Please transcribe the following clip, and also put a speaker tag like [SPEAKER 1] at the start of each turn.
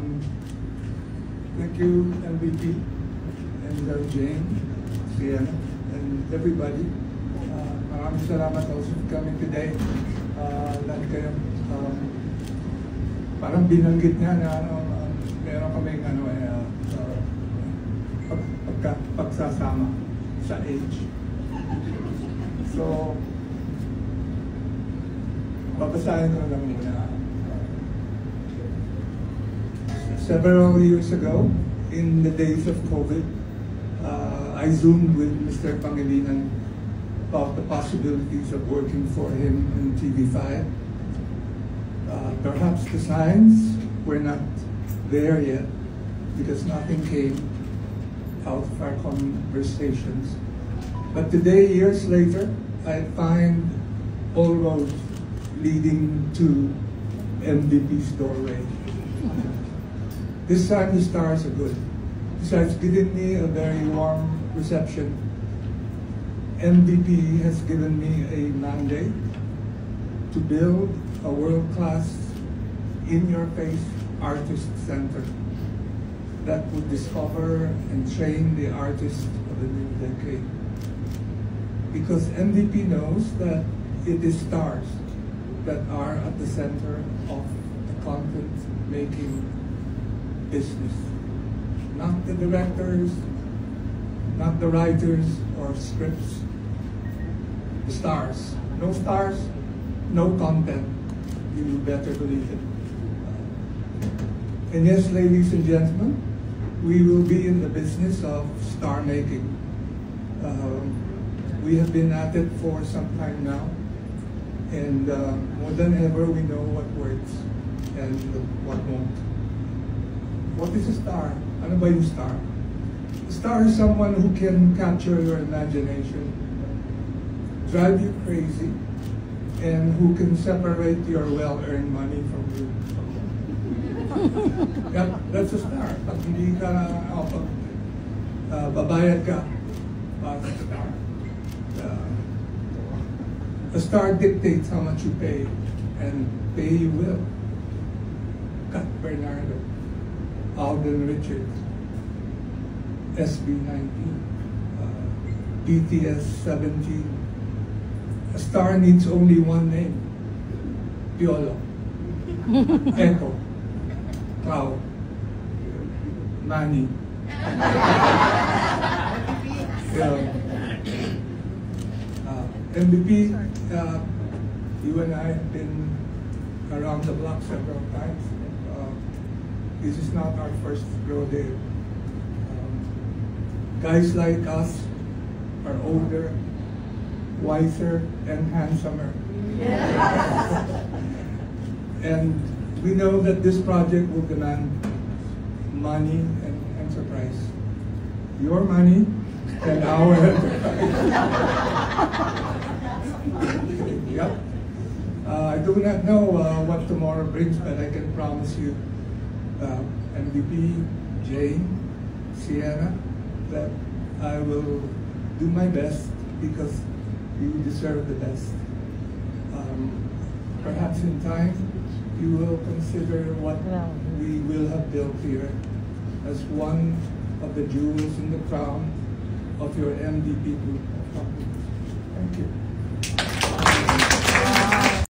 [SPEAKER 1] Thank you, MVP, and Jane, Sienna, and everybody. Maraming salamat also for coming today. Lahat kayo, parang binanggit niya na meron kaming pagsasama sa age. So, babasahin ko lang muna. Several years ago, in the days of COVID, I Zoomed with Mr. Pangilinan about the possibilities of working for him in TV5. Perhaps the signs were not there yet because nothing came out of our conversations. But today, years later, I find all roads leading to MVP's doorway. This time the stars are good. Besides giving me a very warm reception, MVP has given me a mandate to build a world-class, in-your-face artist center that would discover and train the artists of the new decade. Because MVP knows that it is stars that are at the center of the content-making business. Not the directors, not the writers or scripts. The stars. No stars, no content. You better believe it. And yes, ladies and gentlemen, we will be in the business of star making. We have been at it for some time now, and more than ever we know what works and what won't. What is a star? Ano ba yung star? A star is someone who can capture your imagination, drive you crazy, and who can separate your well-earned money from you. That's a star. Pag hindi ka babayad ka, that's a star. A star dictates how much you pay, and pay you will. Kat Bernardo, Alden Richards, SB19, BTS 17. A star needs only one name: Piolo, Echo, Cloud, Manny. MVP, you and I have been around the block several times. This is not our first rodeo. Guys like us are older, wiser, and handsomer. And we know that this project will demand money and enterprise. Your money and our enterprise. Yep. I do not know what tomorrow brings, but I can promise you, MVP, Jane, Sienna, that I will do my best because you deserve the best. Perhaps in time, you will consider what we will have built here as one of the jewels in the crown of your MVP group of companies. Thank you.